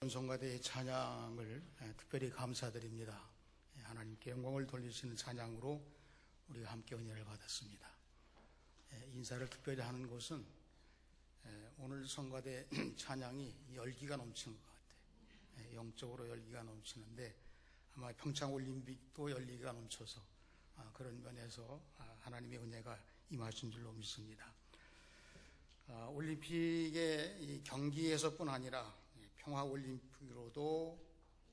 성가대의 찬양을 특별히 감사드립니다. 하나님께 영광을 돌리시는 찬양으로 우리가 함께 은혜를 받았습니다. 인사를 특별히 하는 것은 오늘 성가대 찬양이 열기가 넘치는 것 같아요. 영적으로 열기가 넘치는데 아마 평창올림픽도 열기가 넘쳐서 그런 면에서 하나님의 은혜가 임하신 줄로 믿습니다. 올림픽의 경기에서뿐 아니라 평화올림픽으로도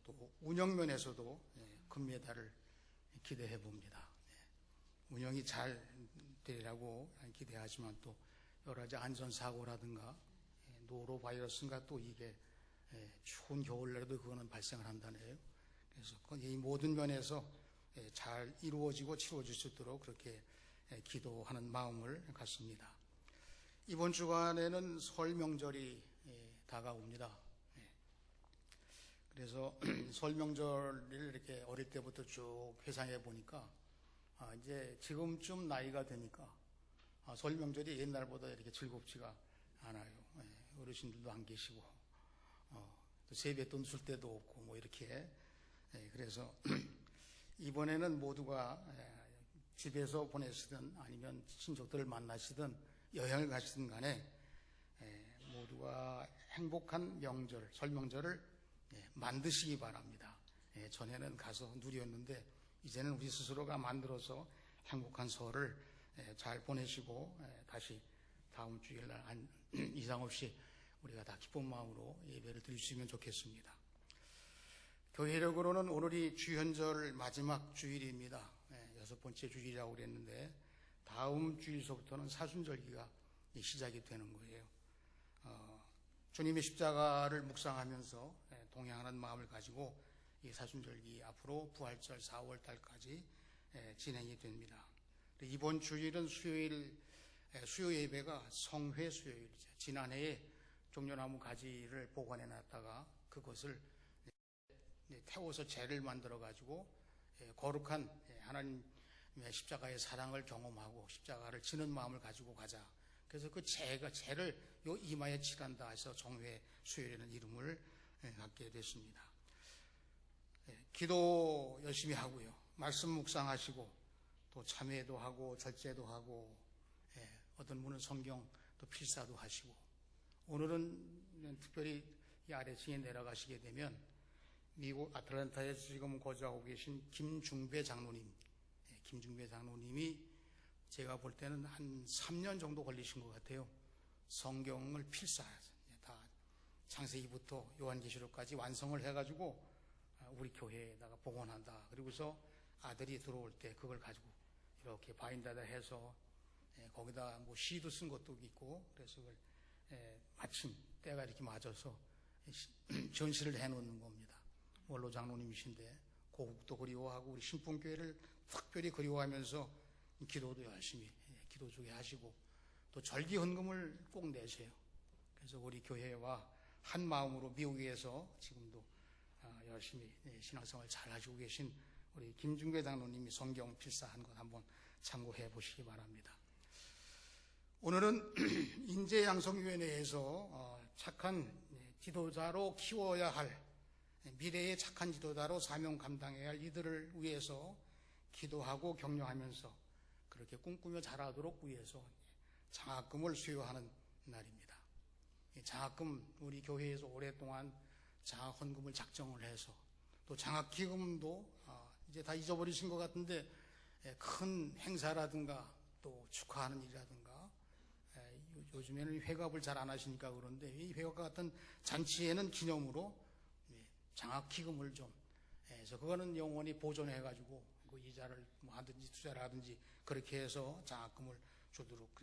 또 운영면에서도 금메달을 기대해 봅니다. 운영이 잘 되리라고 기대하지만 또 여러 가지 안전사고라든가 노로바이러스인가 또 이게 추운 겨울날에도 그거는 발생을 한다네요. 그래서 이 모든 면에서 잘 이루어지고 치러질 수 있도록 그렇게 기도하는 마음을 갖습니다. 이번 주간에는 설 명절이 다가옵니다. 그래서 설 명절을 이렇게 어릴 때부터 쭉 회상해 보니까 이제 지금쯤 나이가 되니까 설 명절이 옛날보다 이렇게 즐겁지가 않아요. 어르신들도 안 계시고 또 세뱃돈 줄 때도 없고 뭐 이렇게 그래서 이번에는 모두가 집에서 보내시든 아니면 친족들을 만나시든 여행을 가시든 간에 모두가 행복한 명절, 설 명절을 만드시기 바랍니다. 전에는 가서 누렸는데 이제는 우리 스스로가 만들어서 행복한 설을 잘 보내시고 다시 다음 주일날 이상 없이 우리가 다 기쁜 마음으로 예배를 드릴 수 있으면 좋겠습니다. 교회력으로는 오늘이 주현절 마지막 주일입니다. 6번째 주일이라고 그랬는데 다음 주일서부터는 사순절기가 시작이 되는 거예요. 주님의 십자가를 묵상하면서 동행하는 마음을 가지고 이 사순절기 앞으로 부활절 4월달까지 진행이 됩니다. 이번 주일은 수요 예배가 성회 수요일이죠. 지난해에 종려나무 가지를 보관해 놨다가 그것을 태워서 재를 만들어 가지고 거룩한 하나님의 십자가의 사랑을 경험하고 십자가를 지는 마음을 가지고 가자. 그래서 그 재를 요 이마에 칠한다 해서 정회 수요일에는 이름을 갖게 됐습니다. 기도 열심히 하고요. 말씀 묵상하시고 또 참회도 하고 절제도 하고 어떤 분은 성경 또 필사도 하시고 오늘은 특별히 이 아래층에 내려가시게 되면 미국 아틀란타에서 지금 거주하고 계신 김중배 장로님이 제가 볼 때는 한 3년 정도 걸리신 것 같아요. 성경을 필사 다 창세기부터 요한계시록까지 완성을 해가지고 우리 교회에다가 복원한다. 그리고서 아들이 들어올 때 그걸 가지고 이렇게 바인다다 해서 거기다 뭐 시도 쓴 것도 있고 그래서 그걸 마침 때가 이렇게 맞아서 전시를 해놓는 겁니다. 원로 장로님이신데 고국도 그리워하고 우리 신풍교회를 특별히 그리워하면서 기도도 열심히 기도 중에 하시고 또 절기 헌금을 꼭 내세요. 그래서 우리 교회와 한 마음으로 미국에서 지금도 열심히 신앙생활 잘 하시고 계신 우리 김중배 장로님이 성경 필사한 것 한번 참고해 보시기 바랍니다. 오늘은 인재양성위원회에서 착한 지도자로 키워야 할 미래의 착한 지도자로 사명 감당해야 할 이들을 위해서 기도하고 격려하면서 그렇게 꿈꾸며 자라도록 위해서 장학금을 수여하는 날입니다. 장학금 우리 교회에서 오랫동안 장학헌금을 작정을 해서 또 장학기금도 이제 다 잊어버리신 것 같은데 큰 행사라든가 또 축하하는 일이라든가 요즘에는 회갑을 잘 안 하시니까 그런데 이 회갑 같은 잔치에는 기념으로 장학기금을 좀 해서 그거는 영원히 보존해가지고 그 이자를 뭐 하든지 투자를 하든지 그렇게 해서 장학금을 주도록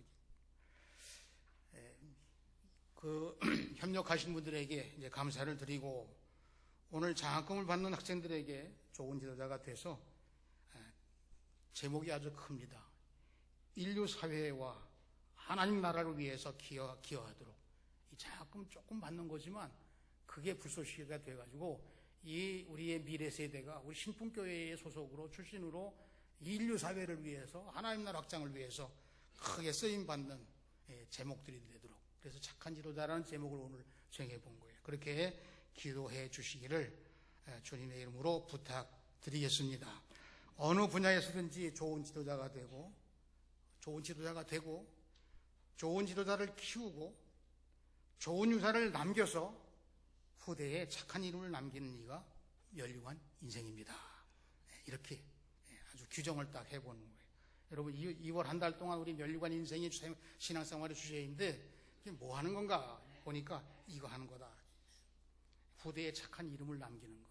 그 협력하신 분들에게 이제 감사를 드리고 오늘 장학금을 받는 학생들에게 좋은 지도자가 돼서 제목이 아주 큽니다. 인류 사회와 하나님 나라를 위해서 기여하도록 이 장학금 조금 받는 거지만 그게 불쏘시개가 돼가지고 이 우리의 미래 세대가 우리 신풍교회의 소속으로 출신으로 인류 사회를 위해서 하나님 나라 확장을 위해서 크게 쓰임 받는 제목들이 되도록 그래서 착한 지도자라는 제목을 오늘 정해 본 거예요. 그렇게 기도해 주시기를 주님의 이름으로 부탁드리겠습니다. 어느 분야에서든지 좋은 지도자가 되고 좋은 지도자를 키우고 좋은 유산을 남겨서 후대에 착한 이름을 남기는 이가 멸류관 인생입니다. 이렇게 아주 규정을 딱 해보는 거예요. 여러분, 2월 한 달 동안 우리 멸류관 인생이 신앙생활의 주제인데 뭐 하는 건가 보니까 이거 하는 거다. 후대에 착한 이름을 남기는 거.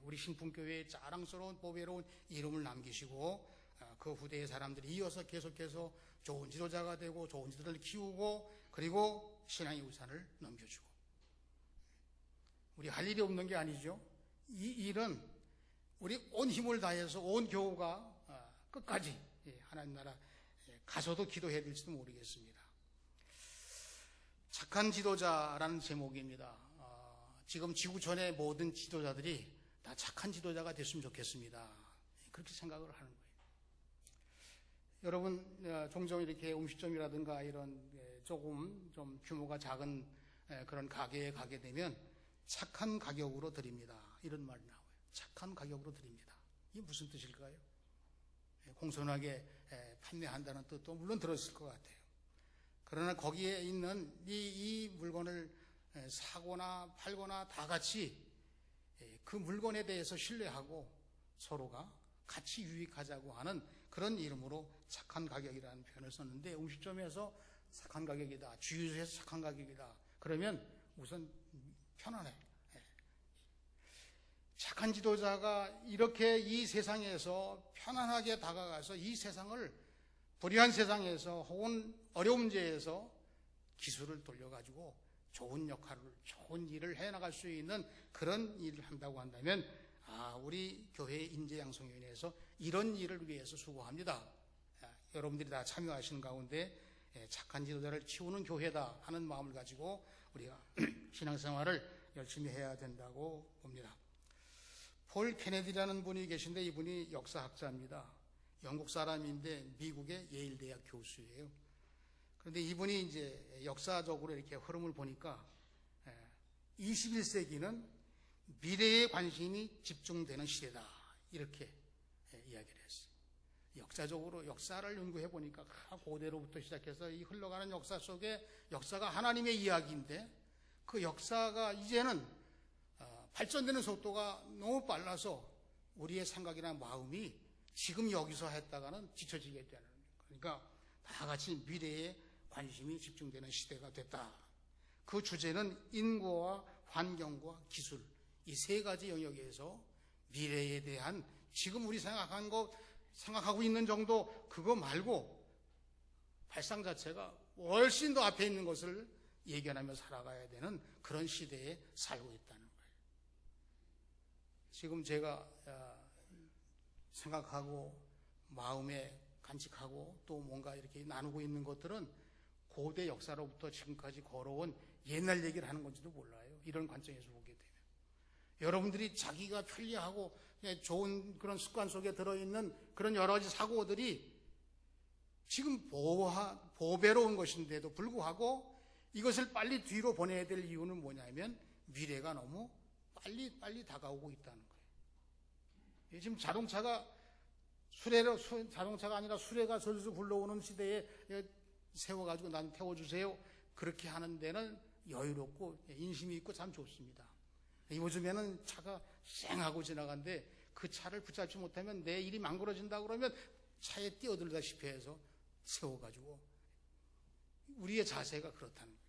우리 신풍교회의 자랑스러운 보배로운 이름을 남기시고 그 후대의 사람들이 이어서 계속해서 좋은 지도자가 되고 좋은 지도자를 키우고 그리고 신앙의 우산을 넘겨주고. 우리 할 일이 없는 게 아니죠. 이 일은 우리 온 힘을 다해서 온 교우가 끝까지 하나님 나라 가서도 기도해야 될지도 모르겠습니다. 착한 지도자라는 제목입니다. 지금 지구촌의 모든 지도자들이 다 착한 지도자가 됐으면 좋겠습니다. 그렇게 생각을 하는 거예요. 여러분, 종종 이렇게 음식점이라든가 이런 조금 좀 규모가 작은 그런 가게에 가게 되면 착한 가격으로 드립니다. 이런 말이 나와요. 착한 가격으로 드립니다. 이게 무슨 뜻일까요? 공손하게 판매한다는 뜻도 물론 들었을 것 같아요. 그러나 거기에 있는 이 물건을 사거나 팔거나 다 같이 그 물건에 대해서 신뢰하고 서로가 같이 유익하자고 하는 그런 이름으로 착한 가격이라는 표현을 썼는데, 음식점에서 착한 가격이다, 주유소에서 착한 가격이다 그러면 우선 편안해. 착한 지도자가 이렇게 이 세상에서 편안하게 다가가서 이 세상을 불의한 세상에서 혹은 어려운 문제에서 기술을 돌려가지고 좋은 역할을, 좋은 일을 해나갈 수 있는 그런 일을 한다고 한다면, 우리 교회 인재양성위원회에서 이런 일을 위해서 수고합니다. 여러분들이 다 참여하시는 가운데 착한 지도자를 키우는 교회다 하는 마음을 가지고 우리가 신앙생활을 열심히 해야 된다고 봅니다. 폴 케네디라는 분이 계신데 이분이 역사학자입니다. 영국 사람인데 미국의 예일대학 교수예요. 그런데 이분이 이제 역사적으로 이렇게 흐름을 보니까 21세기는 미래에 관심이 집중되는 시대다, 이렇게 이야기를 했어요. 역사적으로 역사를 연구해 보니까 고대로부터 시작해서 이 흘러가는 역사 속에 역사가 하나님의 이야기인데 그 역사가 이제는 발전되는 속도가 너무 빨라서 우리의 생각이나 마음이 지금 여기서 했다가는 뒤처지게 되는 거예요. 그러니까 다 같이 미래에 관심이 집중되는 시대가 됐다. 그 주제는 인구와 환경과 기술, 이 세 가지 영역에서 미래에 대한 지금 우리 생각하고 있는 정도 그거 말고 발상 자체가 훨씬 더 앞에 있는 것을 예견하며 살아가야 되는 그런 시대에 살고 있다는 거예요. 지금 제가 생각하고 마음에 간직하고 또 뭔가 이렇게 나누고 있는 것들은 고대 역사로부터 지금까지 걸어온 옛날 얘기를 하는 건지도 몰라요. 이런 관점에서 보게 되면. 여러분들이 자기가 편리하고 좋은 그런 습관 속에 들어있는 그런 여러 가지 사고들이 지금 보배로운 것인데도 불구하고 이것을 빨리 뒤로 보내야 될 이유는 뭐냐면 미래가 너무 빨리 다가오고 있다는 거예요. 지금 자동차가 아니라 수레가 슬슬 굴러오는 시대에 세워가지고 난 태워주세요. 그렇게 하는 데는 여유롭고 인심이 있고 참 좋습니다. 요즘에는 차가 쌩하고 지나가는데 그 차를 붙잡지 못하면 내 일이 망가져진다 그러면 차에 뛰어들다시피 해서 세워가지고 우리의 자세가 그렇다는 거죠.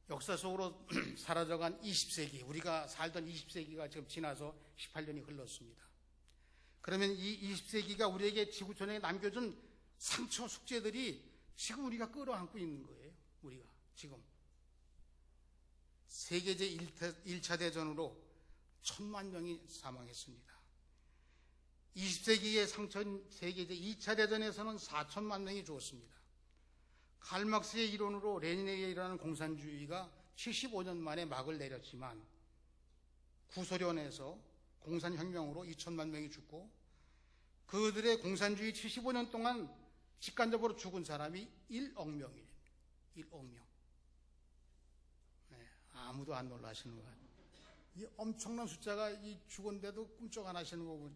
역사 속으로 사라져간 20세기, 우리가 살던 20세기가 지금 지나서 18년이 흘렀습니다. 그러면 이 20세기가 우리에게 지구촌에 남겨준 상처, 숙제들이 지금 우리가 끌어안고 있는 거예요. 우리가 지금 세계제 1차 대전으로 1000만 명이 사망했습니다. 20세기의 상처인 세계제 2차 대전에서는 4천만 명이 죽었습니다. 칼막스의 이론으로 레닌에 일어나는 공산주의가 75년 만에 막을 내렸지만 구소련에서 공산혁명으로 2천만 명이 죽고 그들의 공산주의 75년 동안 직간접으로 죽은 사람이 1억 명이에요. 1억 명. 아무도 안 놀라시는 것 같아요. 이 엄청난 숫자가 이 죽었는데도 꿈쩍 안 하시는 거 보니,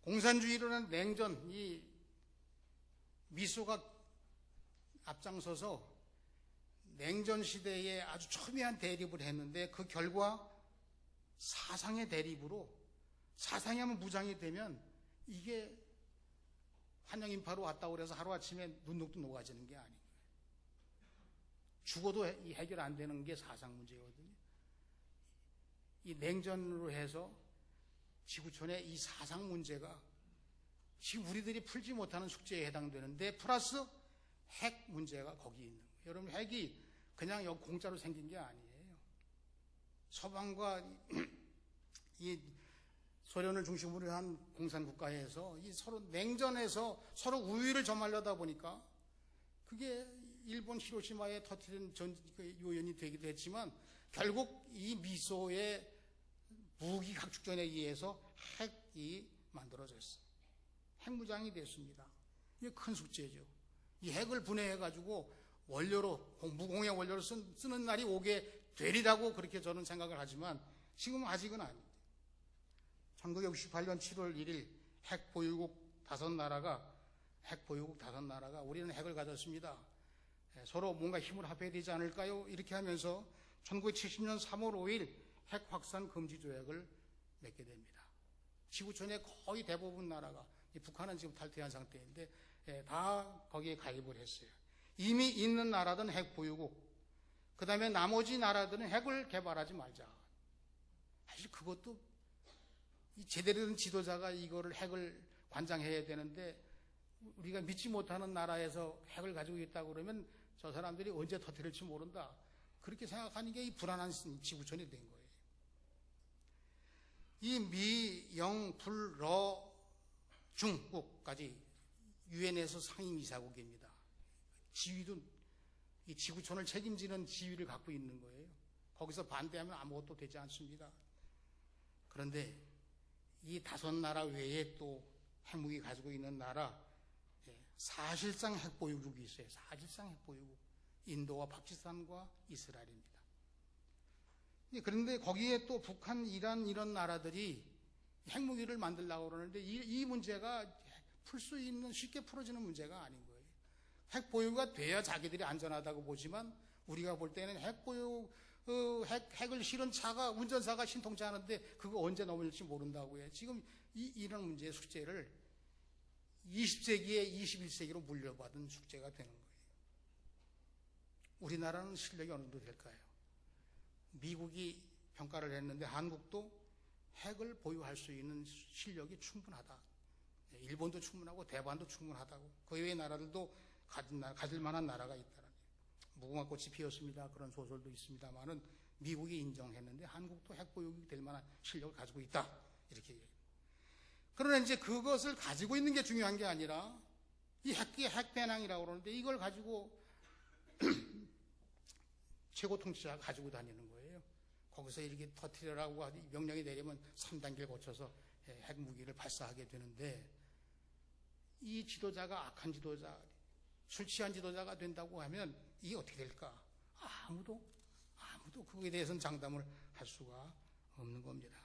공산주의로는 냉전, 이 미소가 앞장서서 냉전 시대에 아주 첨예한 대립을 했는데 그 결과 사상의 대립으로 사상이 한번 무장이 되면 이게 환영인파로 왔다고 그래서 하루아침에 눈독도 녹아지는 게 아니에요. 죽어도 해결 안 되는 게 사상 문제거든요. 이 냉전으로 해서 지구촌의 이 사상 문제가 지금 우리들이 풀지 못하는 숙제에 해당되는데 플러스 핵 문제가 거기 있는 거예요. 여러분, 핵이 그냥 여기 공짜로 생긴 게 아니에요. 서방과 이 소련을 중심으로 한 공산국가에서 이 서로 냉전에서 서로 우위를 점하려다 보니까 그게 일본 히로시마에 터뜨린 요인이 되기도 했지만 결국 이 미소의 무기 각축전에 의해서 핵이 만들어졌어요. 핵무장이 됐습니다. 이게 큰 숙제죠. 이 핵을 분해해가지고 원료로, 무공해 원료로 쓰는 날이 오게 되리라고 그렇게 저는 생각을 하지만 지금은 아직은 아닙니다. 1968년 7월 1일 핵 보유국 5나라가 우리는 핵을 가졌습니다. 서로 뭔가 힘을 합해야 되지 않을까요? 이렇게 하면서 1970년 3월 5일 핵 확산 금지 조약을 맺게 됩니다. 지구촌의 거의 대부분 나라가, 북한은 지금 탈퇴한 상태인데 다 거기에 가입을 했어요. 이미 있는 나라들은 핵 보유국, 그 다음에 나머지 나라들은 핵을 개발하지 말자. 사실 그것도 제대로 된 지도자가 이거를 핵을 관장해야 되는데 우리가 믿지 못하는 나라에서 핵을 가지고 있다고 그러면 저 사람들이 언제 터뜨릴지 모른다. 그렇게 생각하는 게 이 불안한 지구촌이 된 거예요. 이 미, 영, 불, 러, 중국까지 유엔에서 상임이사국입니다. 지위도 이 지구촌을 책임지는 지위를 갖고 있는 거예요. 거기서 반대하면 아무것도 되지 않습니다. 그런데 이 5나라 외에 또 핵무기 가지고 있는 나라, 사실상 핵보유국이 있어요. 사실상 핵보유국. 인도와 파키스탄과 이스라엘입니다. 그런데 거기에 또 북한, 이란 이런 나라들이 핵무기를 만들려고 그러는데 이 문제가 쉽게 풀어지는 문제가 아닌 거예요. 핵보유가 돼야 자기들이 안전하다고 보지만 우리가 볼 때는 핵을 실은 운전사가 신통치 않은데 그거 언제 넘어질지 모른다고 해요. 지금 이런 문제의 숙제를 20세기에 21세기로 물려받은 숙제가 되는 거예요. 우리나라는 실력이 어느 정도 될까요? 미국이 평가를 했는데 한국도 핵을 보유할 수 있는 실력이 충분하다. 일본도 충분하고 대만도 충분하다고. 그 외의 나라들도 가질 만한 나라가 있다라는. 무궁화꽃이 피었습니다. 그런 소설도 있습니다만은 미국이 인정했는데 한국도 핵 보유국이 될 만한 실력을 가지고 있다. 이렇게 얘기해요. 그러나 이제 그것을 가지고 있는 게 중요한 게 아니라 이 핵 배낭이라고 그러는데 이걸 가지고 최고 통치자가 가지고 다니는 거예요. 거기서 이렇게 터뜨리라고 명령이 내리면 3단계를 거쳐서 핵무기를 발사하게 되는데 이 지도자가 악한 지도자, 술 취한 지도자가 된다고 하면 이게 어떻게 될까? 아무도 그거에 대해서는 장담을 할 수가 없는 겁니다.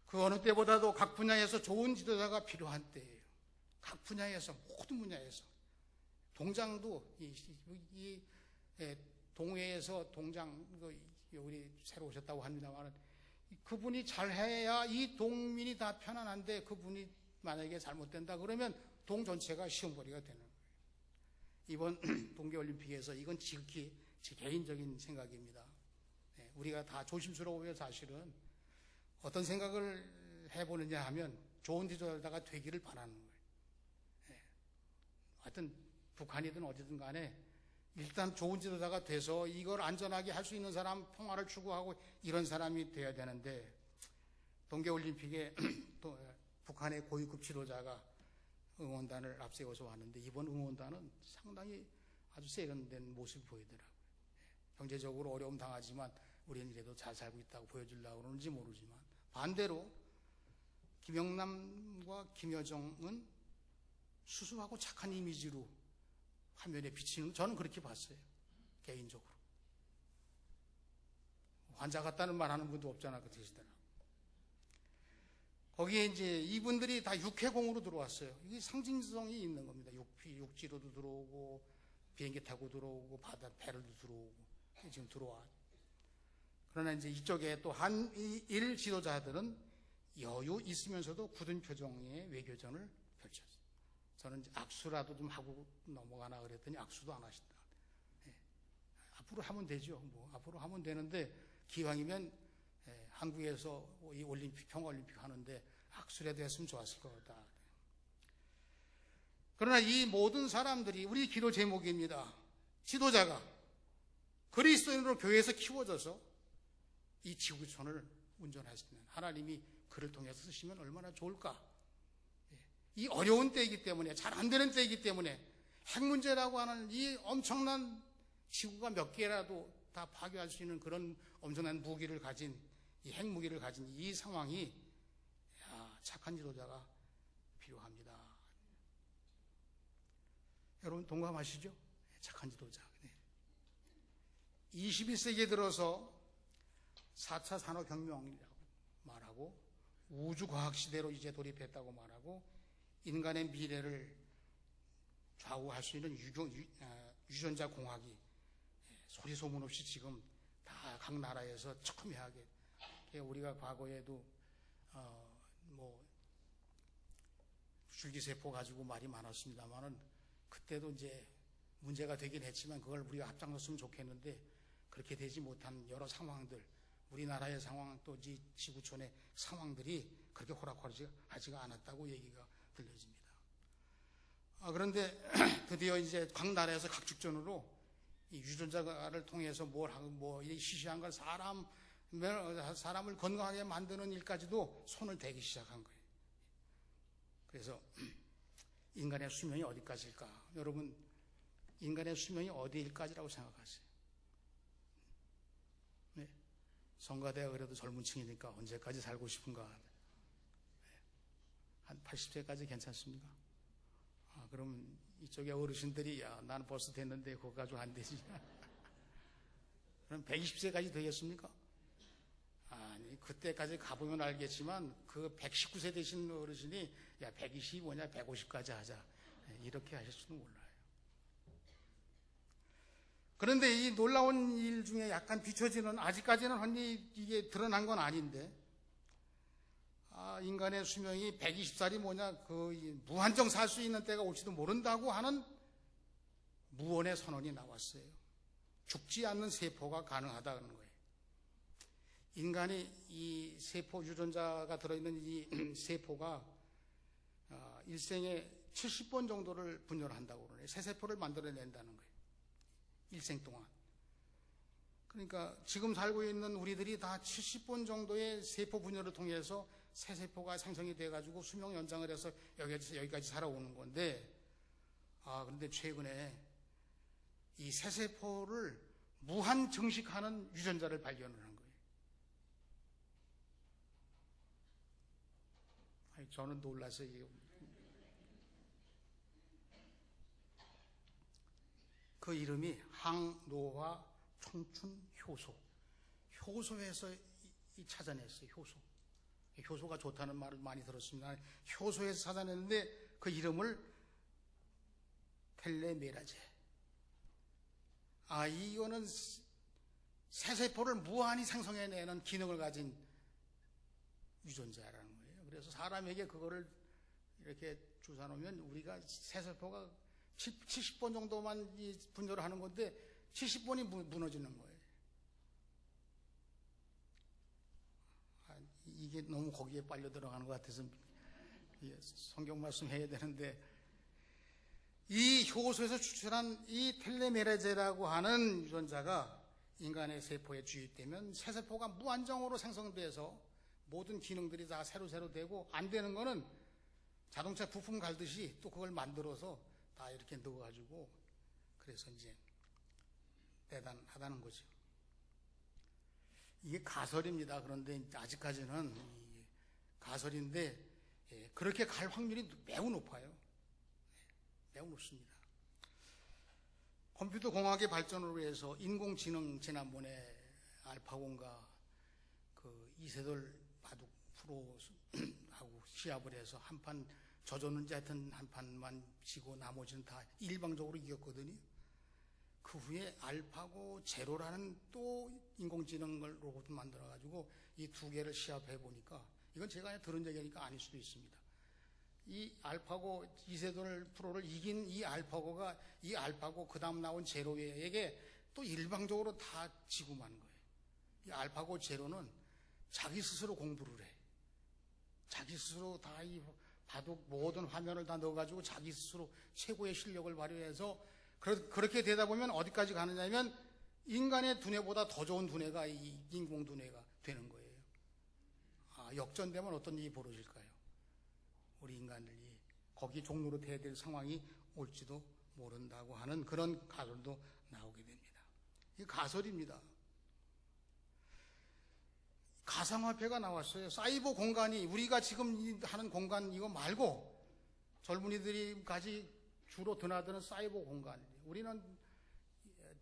그 어느 때보다도 각 분야에서 좋은 지도자가 필요한 때예요. 각 분야에서, 모든 분야에서. 동장도 동해에서 동장, 우리 새로 오셨다고 합니다만 그분이 잘해야 이 동민이 다 편안한데 그분이 만약에 잘못된다 그러면 동 전체가 시험거리가 되는 거예요. 이번 동계올림픽에서 이건 지극히 제 개인적인 생각입니다. 우리가 다 조심스러워요. 사실은 어떤 생각을 해보느냐 하면 좋은 지도자가 되기를 바라는 거예요. 하여튼 북한이든 어디든 간에 일단 좋은 지도자가 돼서 이걸 안전하게 할 수 있는 사람, 평화를 추구하고 이런 사람이 돼야 되는데 동계올림픽에 북한의 고위급 지도자가 응원단을 앞세워서 왔는데 이번 응원단은 상당히 아주 세련된 모습을 보이더라고요. 경제적으로 어려움 당하지만 우리는 이래도 잘 살고 있다고 보여주려고 그러는지 모르지만 반대로 김영남과 김여정은 수수하고 착한 이미지로 화면에 비치는, 저는 그렇게 봤어요. 개인적으로. 환자 같다는 말 하는 분도 없잖아, 그 계시더라고. 거기에 이제 이분들이 다 육해공으로 들어왔어요. 이게 상징성이 있는 겁니다. 육지로도 들어오고, 비행기 타고 들어오고, 바다 배로도 들어오고, 지금 들어와. 그러나 이제 이쪽에 또 한일 지도자들은 여유 있으면서도 굳은 표정의 외교전을 펼쳤어요. 저는 이제 악수라도 좀 하고 넘어가나 그랬더니 악수도 안 하신다. 예. 앞으로 하면 되죠. 뭐 앞으로 하면 되는데 기왕이면 한국에서 이 올림픽, 평화올림픽 하는데 악수라도 했으면 좋았을 것 같다. 그러나 이 모든 사람들이, 우리 기도 제목입니다. 지도자가 그리스도인으로 교회에서 키워져서 이 지구촌을 운전하시는 하나님이 그를 통해서 쓰시면 얼마나 좋을까. 이 어려운 때이기 때문에, 잘 안 되는 때이기 때문에, 핵 문제라고 하는 이 엄청난 지구가 몇 개라도 다 파괴할 수 있는 그런 엄청난 무기를 가진, 이 핵무기를 가진 이 상황이, 착한 지도자가 필요합니다. 여러분 동감하시죠? 착한 지도자. 21세기에 들어서 4차 산업혁명이라고 말하고, 우주과학시대로 이제 돌입했다고 말하고, 인간의 미래를 좌우할 수 있는 유전자 공학이 소리 소문 없이 지금 다 각 나라에서 첨예하게, 우리가 과거에도 줄기세포 가지고 말이 많았습니다만은 그때도 이제 문제가 되긴 했지만 그걸 우리가 앞장섰으면 좋겠는데 그렇게 되지 못한 여러 상황들, 우리나라의 상황 또 지구촌의 상황들이 그렇게 호락호락하지가 않았다고 얘기가 들려집니다. 그런데 드디어 이제 각 나라에서 각축전으로 이 유전자를 통해서 뭘 하고 뭐 시시한 걸 사람을 건강하게 만드는 일까지도 손을 대기 시작한 거예요. 그래서 인간의 수명이 어디까지일까? 여러분, 인간의 수명이 어디일까지라고 생각하세요? 네? 성가대가 그래도 젊은 층이니까 언제까지 살고 싶은가? 한 80세까지 괜찮습니까? 그러면 이쪽에 어르신들이 나는 벌써 됐는데 그거 가지고 안 되지. 그럼 120세까지 되겠습니까? 아니, 그때까지 가보면 알겠지만 그 119세 되신 어르신이 120이 뭐냐 150까지 하자 이렇게 하실 수도 몰라요. 그런데 이 놀라운 일 중에 약간 비춰지는, 아직까지는 흔히 이게 드러난 건 아닌데, 인간의 수명이 120살이 뭐냐, 무한정 살 수 있는 때가 올지도 모른다고 하는 무언의 선언이 나왔어요. 죽지 않는 세포가 가능하다는 거예요. 인간이 이 세포, 유전자가 들어있는 이 세포가 일생에 70번 정도를 분열한다고 그러네요. 새 세포를 만들어낸다는 거예요. 일생 동안. 그러니까 지금 살고 있는 우리들이 다 70번 정도의 세포 분열을 통해서 새 세포가 생성이 돼가지고 수명 연장을 해서 여기까지 살아오는 건데, 그런데 최근에 이 새 세포를 무한 증식하는 유전자를 발견을 한 거예요. 저는 놀라서 그 이름이 항노화 청춘 효소. 효소에서 찾아냈어요. 효소가 좋다는 말을 많이 들었습니다. 효소에서 찾아냈는데 그 이름을 텔레메라제. 이거는 새세포를 무한히 생성해내는 기능을 가진 유전자라는 거예요. 그래서 사람에게 그거를 이렇게 주사 놓으면 우리가 새세포가 70번 정도만 분열을 하는 건데 70번이 무너지는 거예요. 이게 너무 거기에 빨려 들어가는 것 같아서 성경 말씀 해야 되는데, 이 효소에서 추출한 이 텔레메라제라고 하는 유전자가 인간의 세포에 주입되면 새세포가 무한정으로 생성돼서 모든 기능들이 다 새로 되고, 안 되는 거는 자동차 부품 갈듯이 또 그걸 만들어서 다 이렇게 넣어가지고, 그래서 이제 대단하다는 거죠. 이게 가설입니다. 그런데 아직까지는 가설인데 그렇게 갈 확률이 매우 높아요. 매우 높습니다. 컴퓨터 공학의 발전으로 해서 인공지능 지난번에 알파고인가 그 이세돌 바둑 프로하고 시합을 해서 한 판 저줬는지 하여튼 한 판만 지고 나머지는 다 일방적으로 이겼거든요. 그 후에 알파고 제로라는 또 인공지능 로봇을 만들어가지고 이 두 개를 시합해 보니까 이건 제가 들은 얘기니까 아닐 수도 있습니다. 이 알파고 이세돌 프로를 이긴 이 알파고가 이 알파고 그 다음 나온 제로에게 또 일방적으로 다 지고 만 거예요. 이 알파고 제로는 자기 스스로 공부를 해. 자기 스스로 다 이 바둑 모든 화면을 다 넣어가지고 자기 스스로 최고의 실력을 발휘해서 그렇게 되다 보면 어디까지 가느냐면 인간의 두뇌보다 더 좋은 두뇌가 이 인공 두뇌가 되는 거예요. 역전되면 어떤 일이 벌어질까요? 우리 인간들이 거기 종로로 돼야 될 상황이 올지도 모른다고 하는 그런 가설도 나오게 됩니다. 이 가설입니다. 가상화폐가 나왔어요. 사이버 공간이 우리가 지금 하는 공간 이거 말고 젊은이들이 까지 주로 드나드는 사이버 공간. 우리는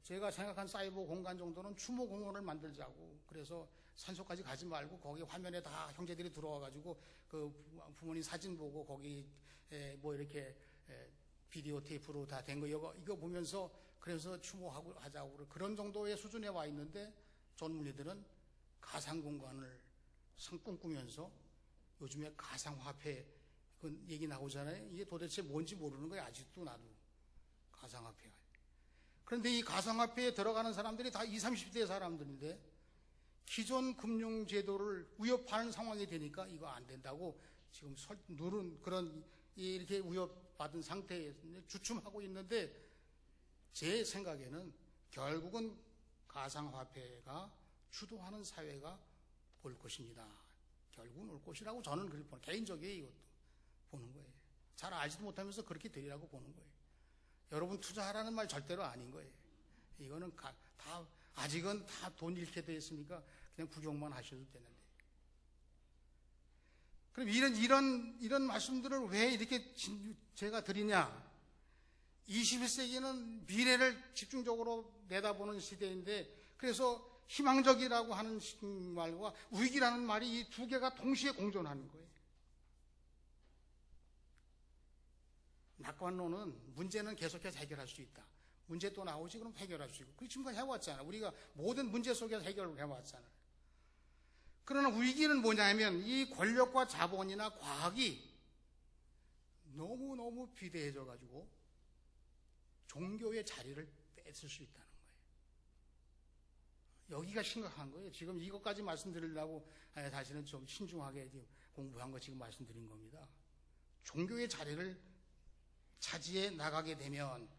제가 생각한 사이버 공간 정도는 추모 공원을 만들자고 그래서 산소까지 가지 말고 거기 화면에 다 형제들이 들어와가지고 그 부모님 사진 보고 거기 뭐 이렇게 비디오 테이프로 다 된 거 이거 보면서 그래서 추모하고 하자고 그런 정도의 수준에 와 있는데 젊은이들은 가상 공간을 꿈꾸면서 요즘에 가상화폐 그 얘기 나오잖아요. 이게 도대체 뭔지 모르는 거예요. 아직도 나도 가상화폐가. 그런데 이 가상화폐에 들어가는 사람들이 다 20, 30대 사람들인데 기존 금융제도를 위협하는 상황이 되니까 이거 안 된다고 지금 누른 그런 이렇게 위협받은 상태에 주춤하고 있는데 제 생각에는 결국은 가상화폐가 주도하는 사회가 올 것입니다. 결국은 올 것이라고 저는 그렇게 보는 개인적이에요. 이것도 보는 거예요. 잘 알지도 못하면서 그렇게 되리라고 보는 거예요. 여러분 투자하라는 말 절대로 아닌 거예요. 이거는 아직은 다 돈 잃게 되어 있으니까 그냥 구경만 하셔도 되는데. 그럼 이런 말씀들을 왜 이렇게 제가 드리냐? 21세기는 미래를 집중적으로 내다보는 시대인데 그래서 희망적이라고 하는 말과 위기라는 말이 이 두 개가 동시에 공존하는 거예요. 낙관론은 문제는 계속해서 해결할 수 있다. 문제 또 나오지 그럼 해결할 수 있고. 그 지금까지 해왔잖아. 우리가 모든 문제 속에서 해결을 해왔잖아. 그러나 위기는 뭐냐면 이 권력과 자본이나 과학이 너무너무 비대해져가지고 종교의 자리를 뺏을 수 있다는 거예요. 여기가 심각한 거예요. 지금 이것까지 말씀드리려고 다시는 좀 신중하게 공부한 거 지금 말씀드린 겁니다. 종교의 자리를 차지해 나가게 되면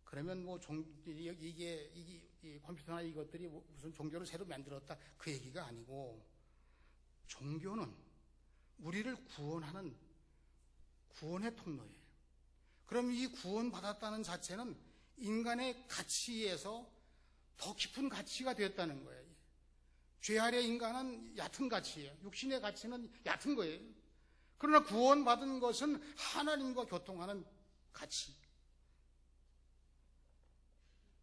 그러면 뭐 이게 컴퓨터나 이것들이 무슨 종교를 새로 만들었다 그 얘기가 아니고 종교는 우리를 구원하는 구원의 통로예요. 그럼 이 구원받았다는 자체는 인간의 가치에서 더 깊은 가치가 되었다는 거예요. 죄 아래 인간은 얕은 가치예요. 육신의 가치는 얕은 거예요. 그러나 구원받은 것은 하나님과 교통하는 가치.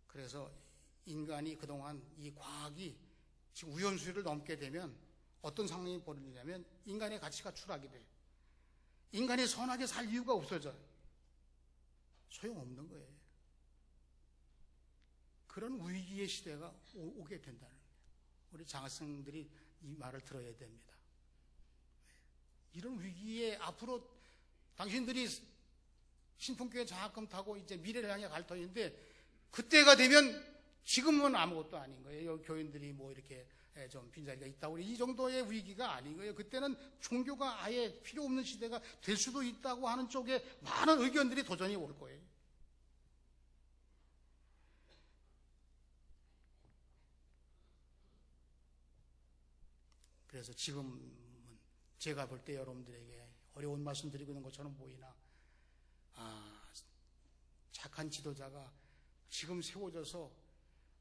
그래서 인간이 그동안 이 과학이 지금 우연수를 넘게 되면 어떤 상황이 벌어지냐면 인간의 가치가 추락이 돼요. 인간이 선하게 살 이유가 없어져요. 소용없는 거예요. 그런 위기의 시대가 오게 된다는 거예요. 우리 장학생들이 이 말을 들어야 됩니다. 이런 위기에 앞으로 당신들이 신풍교회 장학금 타고 이제 미래를 향해 갈 터인데 그때가 되면 지금은 아무것도 아닌 거예요. 교인들이 뭐 이렇게 좀 빈자리가 있다고 이 정도의 위기가 아닌 거예요. 그때는 종교가 아예 필요 없는 시대가 될 수도 있다고 하는 쪽에 많은 의견들이 도전이 올 거예요. 그래서 지금은 제가 볼 때 여러분들에게 어려운 말씀 드리고 있는 것처럼 보이나 착한 지도자가 지금 세워져서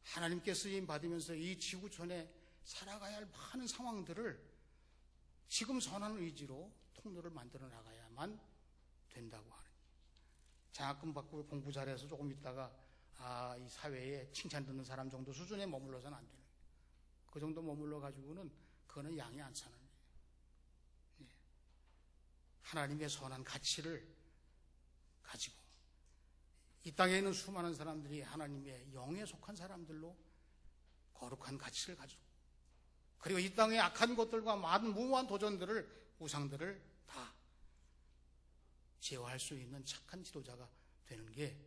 하나님께 쓰임 받으면서 이 지구촌에 살아가야 할 많은 상황들을 지금 선한 의지로 통로를 만들어 나가야만 된다고 하는 장학금 받고 공부 잘해서 조금 있다가 이 사회에 칭찬 듣는 사람 정도 수준에 머물러서는 안 되는 거예요. 그 정도 머물러 가지고는 그거는 양이 안 차는 거예요. 예. 하나님의 선한 가치를 가지고 이 땅에 있는 수많은 사람들이 하나님의 영에 속한 사람들로 거룩한 가치를 가지고, 그리고 이 땅의 악한 것들과 많은 무모한 도전들을, 우상들을 다 제어할 수 있는 착한 지도자가 되는 게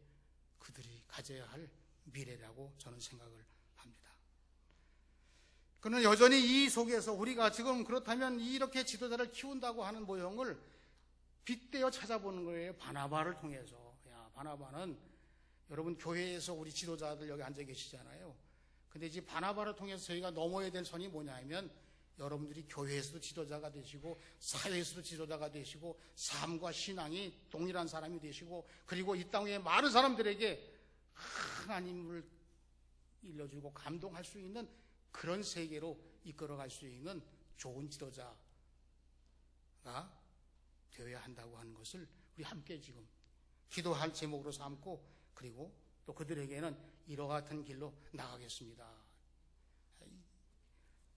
그들이 가져야 할 미래라고 저는 생각을 합니다. 그러나 여전히 이 속에서 우리가 지금 그렇다면 이렇게 지도자를 키운다고 하는 모형을 빗대어 찾아보는 거예요. 바나바를 통해서. 바나바는 여러분 교회에서 우리 지도자들 여기 앉아 계시잖아요. 근데 이제 바나바를 통해서 저희가 넘어야 될 선이 뭐냐면, 여러분들이 교회에서도 지도자가 되시고 사회에서도 지도자가 되시고 삶과 신앙이 동일한 사람이 되시고, 그리고 이 땅의 많은 사람들에게 하나님을 일러주고 감동할 수 있는 그런 세계로 이끌어갈 수 있는 좋은 지도자가 되어야 한다고 하는 것을 우리 함께 지금 기도할 제목으로 삼고, 그리고 또 그들에게는 이와 같은 길로 나가겠습니다.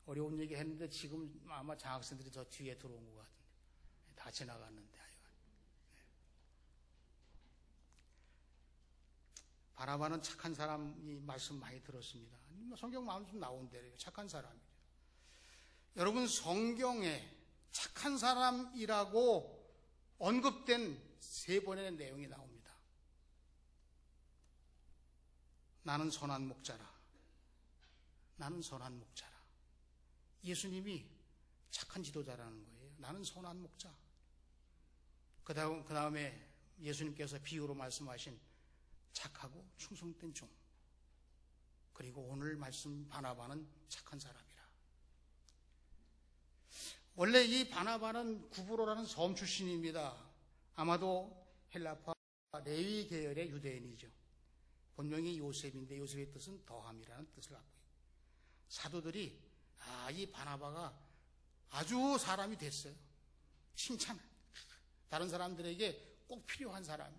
어려운 얘기 했는데 지금 아마 장학생들이 저 뒤에 들어온 것 같은데, 다 지나갔는데. 바나바는 착한 사람이 말씀 많이 들었습니다. 성경 말씀 나온 대로 착한 사람이죠. 여러분, 성경에 착한 사람이라고 언급된 3번의 내용이 나옵니다. 나는 선한 목자라. 나는 선한 목자라. 예수님이 착한 지도자라는 거예요. 나는 선한 목자. 그 다음에 예수님께서 비유로 말씀하신 착하고 충성된 종. 그리고 오늘 말씀 바나바는 착한 사람이라. 원래 이 바나바는 구브로라는 섬 출신입니다. 아마도 헬라파 레위 계열의 유대인이죠. 본명이 요셉인데 요셉의 뜻은 더함이라는 뜻을 갖고 있고, 사도들이 이 바나바가 아주 사람이 됐어요. 칭찬. 다른 사람들에게 꼭 필요한 사람.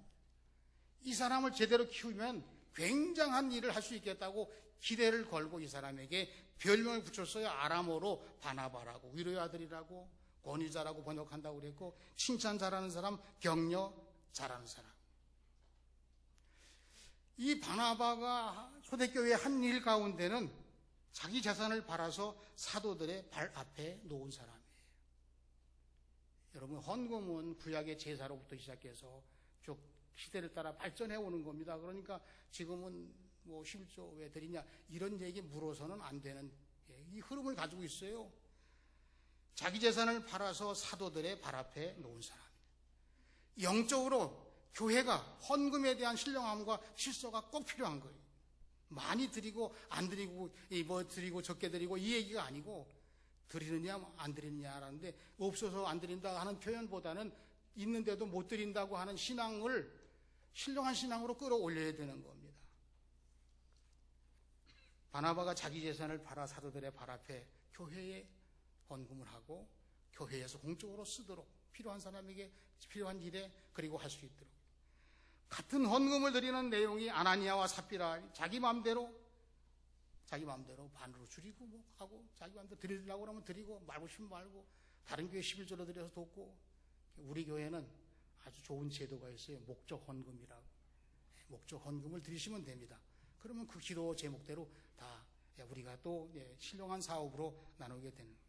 이 사람을 제대로 키우면 굉장한 일을 할 수 있겠다고 기대를 걸고 이 사람에게 별명을 붙였어요. 아람어로 바나바라고, 위로의 아들이라고, 권위자라고 번역한다고 그랬고, 칭찬 잘하는 사람, 격려 잘하는 사람. 이 바나바가 초대교회의 한 일 가운데는 자기 재산을 팔아서 사도들의 발 앞에 놓은 사람이에요. 여러분, 헌금은 구약의 제사로부터 시작해서 쭉 시대를 따라 발전해 오는 겁니다. 그러니까 지금은 뭐 11조 왜 드리냐 이런 얘기 물어서는 안 되는 이 흐름을 가지고 있어요. 자기 재산을 팔아서 사도들의 발 앞에 놓은 사람. 영적으로 교회가 헌금에 대한 신령함과 실소가 꼭 필요한 거예요. 많이 드리고 안 드리고 뭐 드리고 적게 드리고 이 얘기가 아니고, 드리느냐 안 드리느냐라는데, 없어서 안 드린다 하는 표현보다는 있는데도 못 드린다고 하는 신앙을 신령한 신앙으로 끌어올려야 되는 겁니다. 바나바가 자기 재산을 팔아 사도들의 발 앞에 교회에 헌금을 하고 교회에서 공적으로 쓰도록, 필요한 사람에게 필요한 일에 그리고 할 수 있도록. 같은 헌금을 드리는 내용이 아나니아와 삽비라, 자기 마음대로 반으로 줄이고 뭐 하고, 자기 마음대로 드리려고 하면 드리고 말고 싶으면 말고, 다른 교회 11조로 드려서 돕고. 우리 교회는 아주 좋은 제도가 있어요. 목적 헌금이라고. 목적 헌금을 드리시면 됩니다. 그러면 그 기도 제목대로 다 우리가 또 신령한 사업으로 나누게 되는 거예요.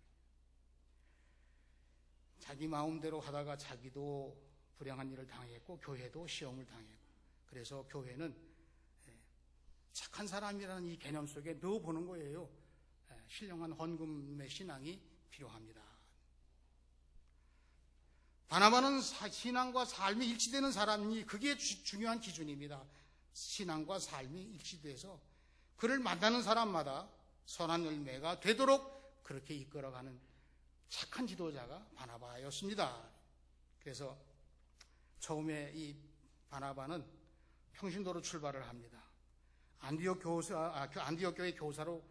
자기 마음대로 하다가 자기도 불행한 일을 당했고 교회도 시험을 당했고, 그래서 교회는 착한 사람이라는 이 개념 속에 넣어보는 거예요. 신령한 헌금의 신앙이 필요합니다. 바나바는 신앙과 삶이 일치되는 사람이, 그게 중요한 기준입니다. 신앙과 삶이 일치돼서 그를 만나는 사람마다 선한 열매가 되도록 그렇게 이끌어가는 착한 지도자가 바나바였습니다. 그래서 처음에 이 바나바는 평신도로 출발을 합니다. 안디옥 교회 교사로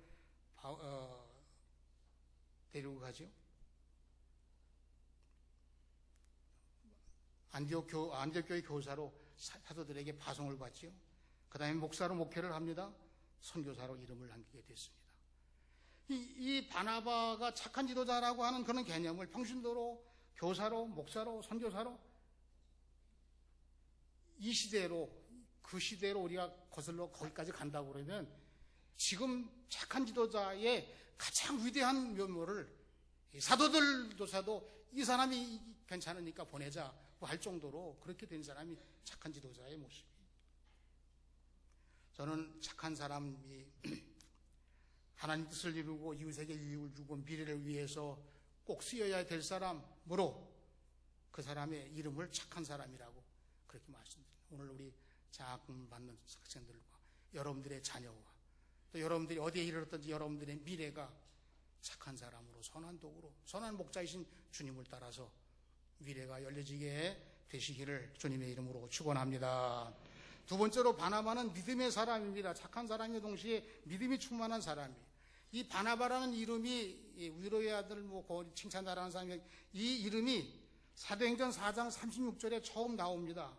데리고 가죠. 안디옥 교회 교사로 사도들에게 파송을 받죠. 그 다음에 목사로 목회를 합니다. 선교사로 이름을 남기게 됐습니다. 이 바나바가 착한 지도자라고 하는 그런 개념을 평신도로, 교사로, 목사로, 선교사로 이 시대로, 그 시대로 우리가 거슬러 거기까지 간다고 그러면 지금 착한 지도자의 가장 위대한 면모를 사도들조차도 이 사람이 괜찮으니까 보내자고 할 정도로 그렇게 된 사람이 착한 지도자의 모습이에요. 저는 착한 사람이 하나님 뜻을 이루고 이웃에게 유익을 주고 미래를 위해서 꼭 쓰여야 될 사람으로 그 사람의 이름을 착한 사람이라고 그렇게 말씀드립니다. 오늘 우리 장학금 받는 학생들과 여러분들의 자녀와 또 여러분들이 어디에 이르렀든지 여러분들의 미래가 착한 사람으로, 선한 도구로, 선한 목자이신 주님을 따라서 미래가 열려지게 되시기를 주님의 이름으로 축원합니다. 두 번째로 바나바는 믿음의 사람입니다. 착한 사람의 동시에 믿음이 충만한 사람이에요. 이 바나바라는 이름이 위로의 아들 칭찬하라는 사람이 이 이름이 사도행전 4장 36절에 처음 나옵니다.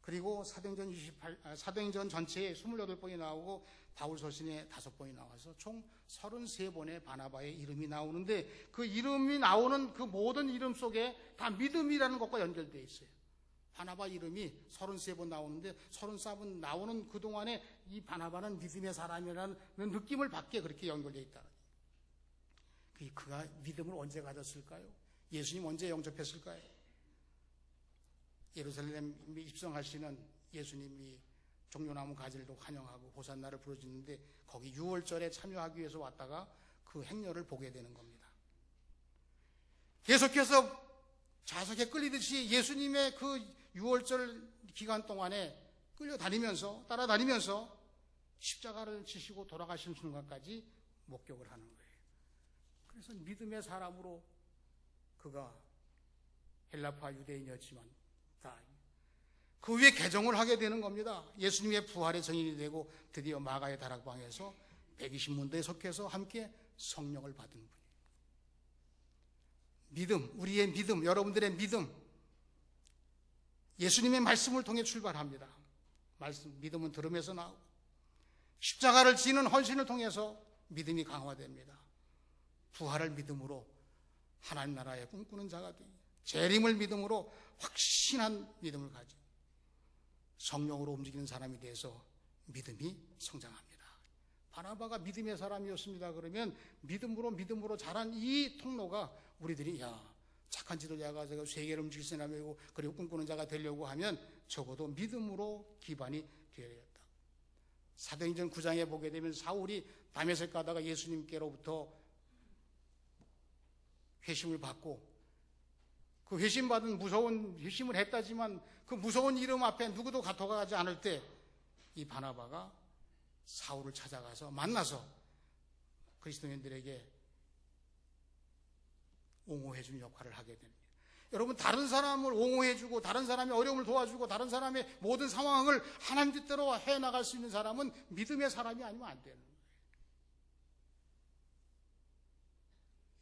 그리고 사도행전 전체에 28번이 나오고 바울 서신에 5번이 나와서 총 33번의 바나바의 이름이 나오는데 그 이름이 나오는 그 모든 이름 속에 다 믿음이라는 것과 연결되어 있어요. 바나바 이름이 33번 나오는데 33번 나오는 그동안에 이 바나바는 믿음의 사람이라는 느낌을 받게 그렇게 연결되어 있다. 그가 믿음을 언제 가졌을까요? 예수님 언제 영접했을까요? 예루살렘에 입성하시는 예수님이 종려나무 가지를 환영하고 호산나를 부르짖는데 거기 유월절에 참여하기 위해서 왔다가 그 행렬을 보게 되는 겁니다. 계속해서 자석에 끌리듯이 예수님의 그 유월절 기간 동안에 따라다니면서 십자가를 지시고 돌아가신 순간까지 목격을 하는 거예요. 그래서 믿음의 사람으로 그가 헬라파 유대인이었지만 다 그 위에 개종을 하게 되는 겁니다. 예수님의 부활의 증인이 되고 드디어 마가의 다락방에서 120문도에 속해서 함께 성령을 받은 분이에요. 믿음, 우리의 믿음, 여러분들의 믿음, 예수님의 말씀을 통해 출발합니다. 믿음은 들음에서 나오고 십자가를 지는 헌신을 통해서 믿음이 강화됩니다. 부활을 믿음으로 하나님 나라에 꿈꾸는 자가 되고 재림을 믿음으로 확신한 믿음을 가지고 성령으로 움직이는 사람이 돼서 믿음이 성장합니다. 바나바가 믿음의 사람이었습니다. 그러면 믿음으로 자란 이 통로가 우리들이 착한 지도자가 세계를 움직일 사람이고 그리고 꿈꾸는 자가 되려고 하면 적어도 믿음으로 기반이 되어야겠다. 사도행전 9장에 보게 되면 사울이 다메섹 가다가 예수님께로부터 회심을 받고 그 회심받은 무서운 회심을 했다지만 그 무서운 이름 앞에 누구도 다가가지 않을 때 이 바나바가 사울을 찾아가서 만나서 그리스도인들에게 옹호해주는 역할을 하게 됩니다. 여러분, 다른 사람을 옹호해주고 다른 사람의 어려움을 도와주고 다른 사람의 모든 상황을 하나님 뜻대로 해나갈 수 있는 사람은 믿음의 사람이 아니면 안 되는 거예요.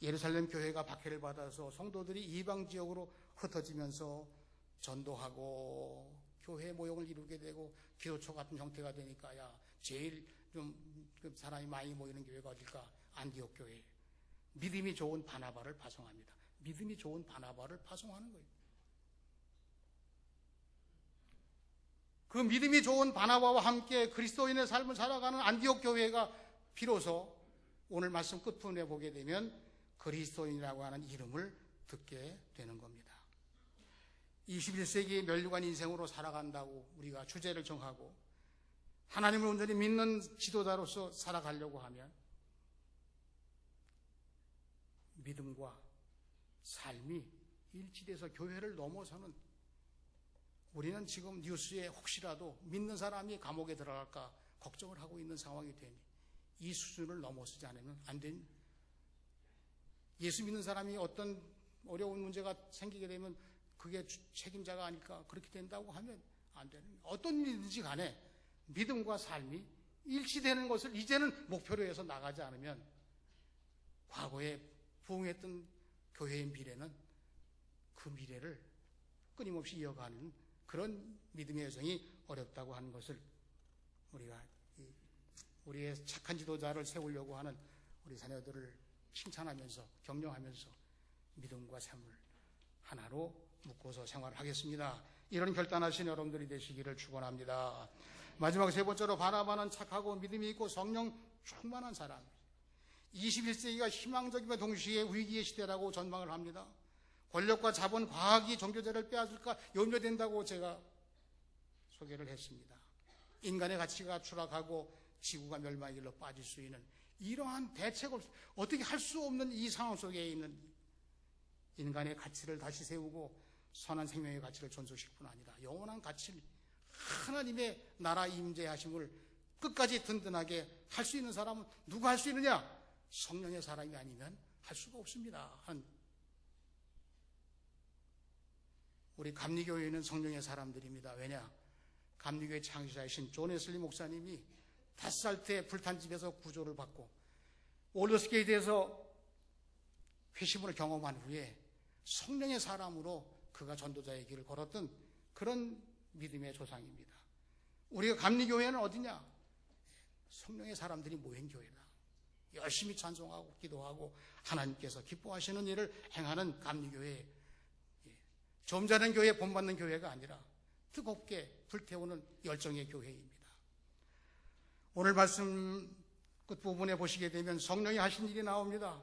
예루살렘 교회가 박해를 받아서 성도들이 이방 지역으로 흩어지면서 전도하고 교회 모형을 이루게 되고 기도처 같은 형태가 되니까 제일 좀 사람이 많이 모이는 교회가 어딜까? 안디옥 교회. 믿음이 좋은 바나바를 파송합니다. 믿음이 좋은 바나바를 파송하는 거예요. 그 믿음이 좋은 바나바와 함께 그리스도인의 삶을 살아가는 안디옥 교회가 비로소 오늘 말씀 끝부분에 보게 되면 그리스도인이라고 하는 이름을 듣게 되는 겁니다. 21세기 면류관 인생으로 살아간다고 우리가 주제를 정하고 하나님을 온전히 믿는 지도자로서 살아가려고 하면 믿음과 삶이 일치돼서 교회를 넘어서는, 우리는 지금 뉴스에 혹시라도 믿는 사람이 감옥에 들어갈까 걱정을 하고 있는 상황이 되니 이 수준을 넘어서지 않으면 안 됩니다. 예수 믿는 사람이 어떤 어려운 문제가 생기게 되면 그게 책임자가 아닐까 그렇게 된다고 하면 안 되는 거예요. 어떤 일이든지 간에 믿음과 삶이 일치되는 것을 이제는 목표로 해서 나가지 않으면 과거에 부흥했던 교회의 미래는 그 미래를 끊임없이 이어가는 그런 믿음의 여정이 어렵다고 하는 것을 우리가 우리의 착한 지도자를 세우려고 하는 우리 자녀들을 칭찬하면서 격려하면서 믿음과 샘을 하나로 묶어서 생활하겠습니다. 이런 결단하신 여러분들이 되시기를 축원합니다. 마지막 세 번째로 바나바는 착하고 믿음이 있고 성령 충만한 사람. 21세기가 희망적이며 동시에 위기의 시대라고 전망을 합니다. 권력과 자본, 과학이 종교제를 빼앗을까 염려된다고 제가 소개를 했습니다. 인간의 가치가 추락하고 지구가 멸망의 길로 빠질 수 있는 이러한 대책을 어떻게 할 수 없는 이 상황 속에 있는 인간의 가치를 다시 세우고 선한 생명의 가치를 존속시킬 뿐 아니라 영원한 가치를 하나님의 나라 임재하심을 끝까지 든든하게 할 수 있는 사람은 누가 할 수 있느냐? 성령의 사람이 아니면 할 수가 없습니다. 우리 감리교회는 성령의 사람들입니다. 왜냐? 감리교회 창시자이신 존 웨슬리 목사님이 5살 때 불탄 집에서 구조를 받고 롤러스케이트에서 회심을 경험한 후에 성령의 사람으로 그가 전도자의 길을 걸었던 그런 믿음의 조상입니다. 우리가 감리교회는 어디냐? 성령의 사람들이 모인 교회다. 열심히 찬송하고 기도하고 하나님께서 기뻐하시는 일을 행하는 감리교회, 점잖은 교회, 본받는 교회가 아니라 뜨겁게 불태우는 열정의 교회입니다. 오늘 말씀 끝부분에 보시게 되면 성령이 하신 일이 나옵니다.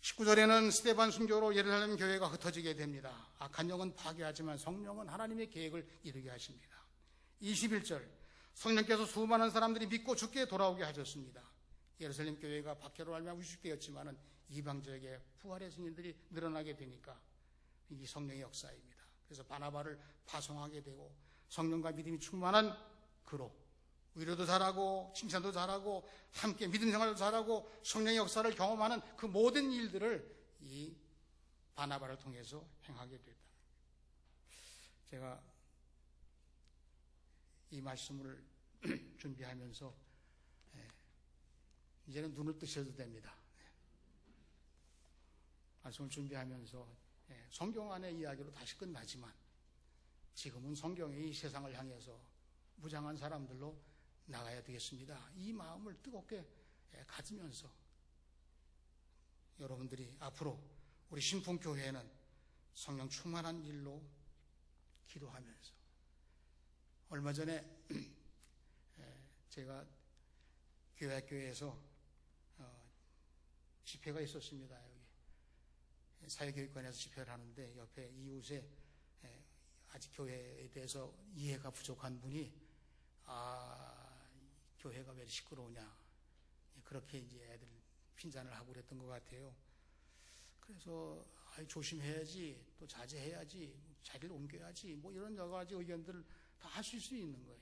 19절에는 스데반 순교로 예루살렘 교회가 흩어지게 됩니다. 악한 영은 파괴하지만 성령은 하나님의 계획을 이루게 하십니다. 21절, 성령께서 수많은 사람들이 믿고 주께 돌아오게 하셨습니다. 예루살렘 교회가 박해로 말미암아 위축되었지만 이방 지역에 부활의 증인들이 늘어나게 되니까 이 성령의 역사입니다. 그래서 바나바를 파송하게 되고 성령과 믿음이 충만한 그로 위로도 잘하고 칭찬도 잘하고 함께 믿음 생활도 잘하고 성령의 역사를 경험하는 그 모든 일들을 이 바나바를 통해서 행하게 됐다. 제가 이 말씀을 준비하면서 이제는 눈을 뜨셔도 됩니다. 말씀을 준비하면서 성경 안의 이야기로 다시 끝나지만 지금은 성경이 이 세상을 향해서 무장한 사람들로 나가야 되겠습니다. 이 마음을 뜨겁게 가지면서 여러분들이 앞으로 우리 신풍교회는 성령 충만한 일로 기도하면서 얼마 전에 제가 교회에서 집회가 있었습니다. 여기 사회교육관에서 집회를 하는데 옆에 이웃에 아직 교회에 대해서 이해가 부족한 분이 교회가 왜 시끄러우냐 그렇게 이제 애들 핀잔을 하고 그랬던 것 같아요. 그래서 조심해야지, 또 자제해야지, 자리를 옮겨야지, 뭐 이런 여러 가지 의견들을 다 하실 수 있는 거예요.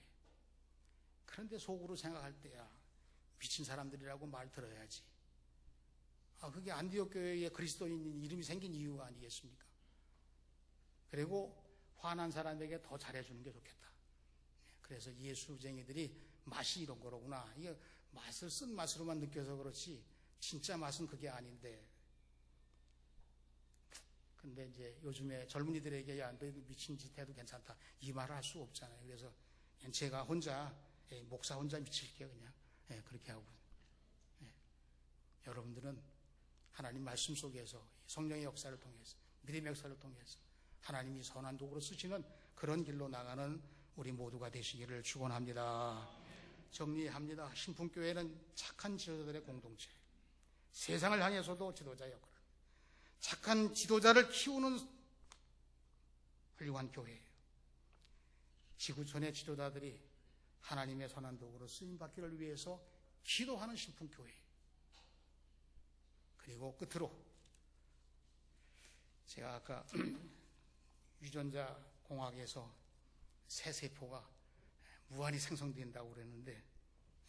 그런데 속으로 생각할 때야 미친 사람들이라고 말 들어야지. 그게 안디옥 교회에 그리스도인 이름이 생긴 이유가 아니겠습니까? 그리고 화난 사람에게 더 잘해주는 게 좋겠다. 그래서 예수쟁이들이 맛이 이런 거로구나. 이게 맛을 쓴 맛으로만 느껴서 그렇지 진짜 맛은 그게 아닌데. 근데 이제 요즘에 젊은이들에게 야, 너 미친 짓 해도 괜찮다 이 말을 할 수 없잖아요. 그래서 그냥 제가 혼자 목사 혼자 미칠게요. 그냥 그렇게 하고 여러분들은 하나님 말씀 속에서 성령의 역사를 통해서 믿음의 역사를 통해서 하나님이 선한 도구로 쓰시는 그런 길로 나가는 우리 모두가 되시기를 축원합니다. 정리합니다. 신풍교회는 착한 지도자들의 공동체, 세상을 향해서도 지도자 역할을, 착한 지도자를 키우는 훌륭한 교회예요. 지구촌의 지도자들이 하나님의 선한 도구로 쓰임받기를 위해서 기도하는 신풍교회. 그리고 끝으로 제가 아까 유전자 공학에서 새 세포가 무한히 생성된다고 그랬는데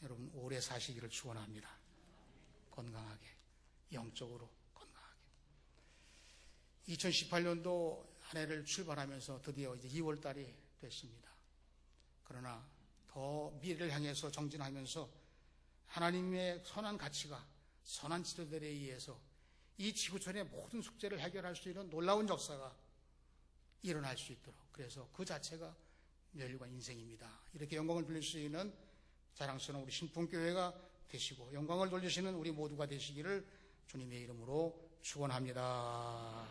여러분 오래 사시기를 축원합니다. 건강하게, 영적으로 건강하게. 2018년도 한 해를 출발하면서 드디어 이제 2월 달이 됐습니다. 그러나 더 미래를 향해서 정진하면서 하나님의 선한 가치가 선한 지도들에 의해서 이 지구촌의 모든 숙제를 해결할 수 있는 놀라운 역사가 일어날 수 있도록, 그래서 그 자체가 멸류관 인생입니다. 이렇게 영광을 돌릴 수 있는 자랑스러운 우리 신풍교회가 되시고 영광을 돌리시는 우리 모두가 되시기를 주님의 이름으로 축원합니다.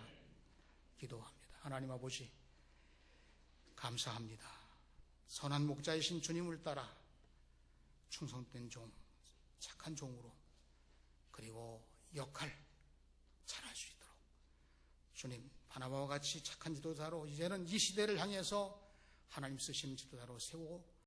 기도합니다. 하나님 아버지, 감사합니다. 선한 목자이신 주님을 따라 충성된 종, 착한 종으로, 그리고 역할 잘할 수 있도록 주님, 바나바와 같이 착한 지도자로 이제는 이 시대를 향해서 하나님 쓰시는 지도자로 세우고